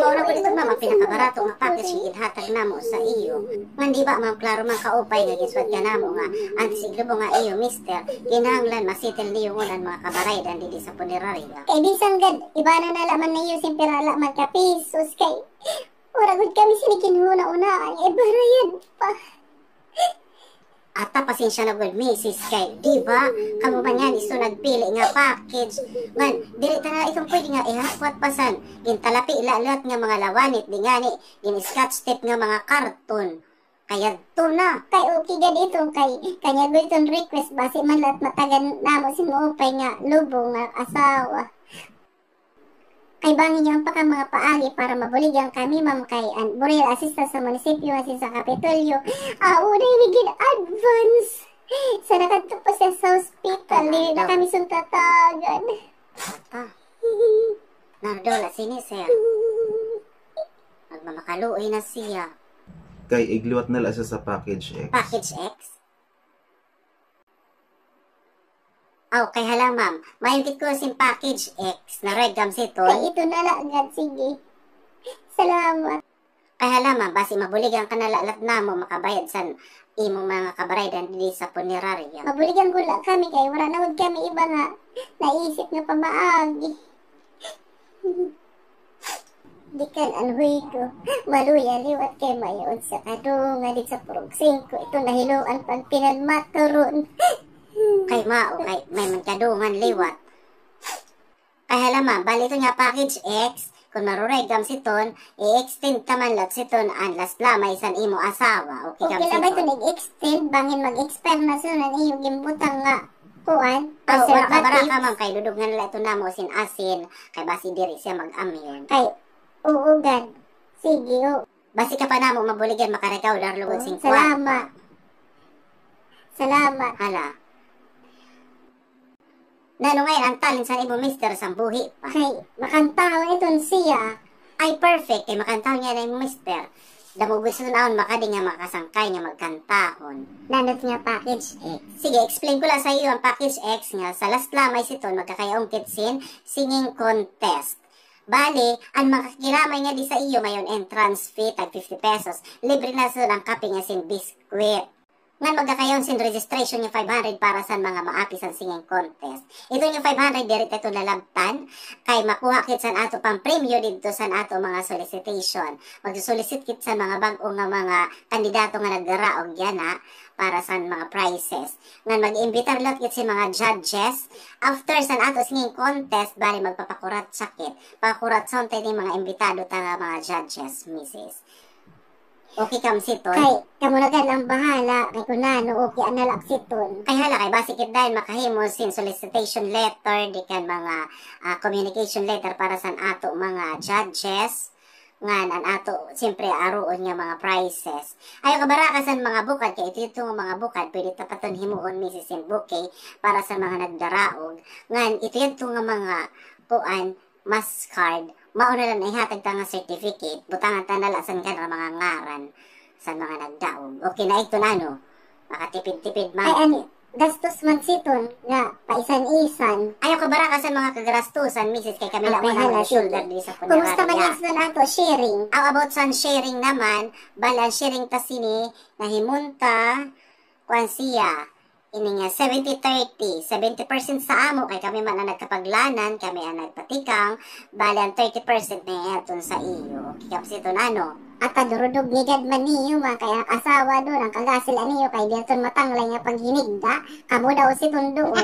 mauna po dito ma'am, ang pinakabarato nga package ilhatag namo sa iyo. Nga di ba ma'am, klaro man kaupay nga giswat ka namo nga antisiglubo nga iyo mister, kinahanglan masitil niyo unan mga kabaraydan didi sa punerarya. Kay bisan gad, iba na nalaman na iyo simpira laman ka pisos kay uragod kami sinikinhuna-unaan, barayan pa. Ata pasensya na gud misis kay di ba kamo man yan iso nagpili nga package man dili ta na itong pwede nga ihapot pasan gintalapi lalat nga mga lawanit di ngani gin scotch tape nga mga karton kaya to na Kay okay gad ito kay kanya gud itong request basi man lahat matagan namo si Moopay nga lubo nga asawa. Kay bangin niyo ang paka mga paagi para mabuligyan kami ma'am kay Buril assistant sa munisipyo asin sa Kapitolyo. Unay bigin advance. Sa nakatupos sa hospital, hindi na kami suntatagan. ata nardola sini sir magmamakaluoy na siya Kay igliwat na lang siya sa package X. package X. Kay hala ma'am, mayungkit ko sin package X na red gam Kay siton. ito na lang agad, sige. Salamat. Kay hala ma'am, basi mabuligan ka na lalat na mo makabayad sa imong mga kabaraydan dili sa punerarya. Mabuligan gula kami kay wala na wag kami iba nga naisip nga pamaagi. Dikan anhuy ko, maluya liwat kay mayon sa kadungan di sa purog 5. Ito nahiluan pag pinagmaturon. Kay mao, kay may mankadungan liwat. Kay hala ma'am, bali ito nga package X, kung maruray gam siton, i-extend taman lat siton ang last lamay san imo asawa. Okay Okay gam lang ba ito siton. nag-extend bangin mag-expire na sunan iyong gimbutang nga kuan? Wala ka bara ka Preservative. ma'am, kay dudog nga nila ito namo sin asin, kay basi diri siya mag-amin. Kay uugan. Sige, o. Basi ka pa namo mabuligan makarekaw dar lugod sing Salamat. Salamat. Hala. Nano ngayon ang talent sa ibo mister sa buhi pa. Kay makantaon iton siya. Ay perfect kay makantaw niya na yung mister. Damo gusto naon makadi nga makasangkay nga magkantahon. Nanot nga package X. Sige, explain ko lang sa iyo ang package X nga sa last lamay siton magkakayaong sin singing contest. Bali, ang makakiramay nga di sa iyo mayon entrance fee tag 50 pesos. Libre na sa ang kape nga sin biskwit. Nga magkakayon sin registration yung 500 para sa mga maapi sa singing contest. Ito yung 500 direct ito lalabtan kay makuha kit sa ato pang premyo dito sa ato mga solicitation. Magsusolicit kit sa mga bag-o nga mga kandidato nga naggaraog yan para sa mga prizes. Nga mag-imbitar lot kit sa mga judges after sa ato singing contest bali magpapakurat sakit. Pakurat son tayo mga imbitado ta nga mga judges, Mrs. Okay kam siton. Kay kamunagan ang bahala. Kay kunano okay analak siton. Kay hala kay basikit dahil makahimo sin solicitation letter di kan mga communication letter para sa ato mga judges nga an ato siyempre aruon nga mga prizes. Ayo kabarakasan mga bukad kay ito nga mga bukad pwede tapaton himuon Mrs. in bouquet para sa mga nagdaraog. Ngan ito nga mga puan mass card mauna lang ihatag ta nga certificate butangan ta nalasan ka ng mga ngaran sa mga nagdaog. Okay na ito na no. Makatipid-tipid Ay man. ano, gastos man siton nga paisan-isan. Ayaw ka baraka sa mga kagarastusan, Mrs. Kay Camila Okay, mo hala, na shoulder sige. di sa Kumusta man punerarya. yan sa nato sharing? About sa sharing naman, balan sharing ta sini, nahimunta, kuan siya, ini nga 70-30, 70% sa amo, kay kami man ang nagkapaglanan, kami ang nagpatikang, balan 30% na yaton sa iyo. Kikapos ito na no. At kadurudog ni gad man niyo ma kaya ang asawa doon ang kagasil niyo kay diyaton matanglay nga paghinigda kamo daw siton doon.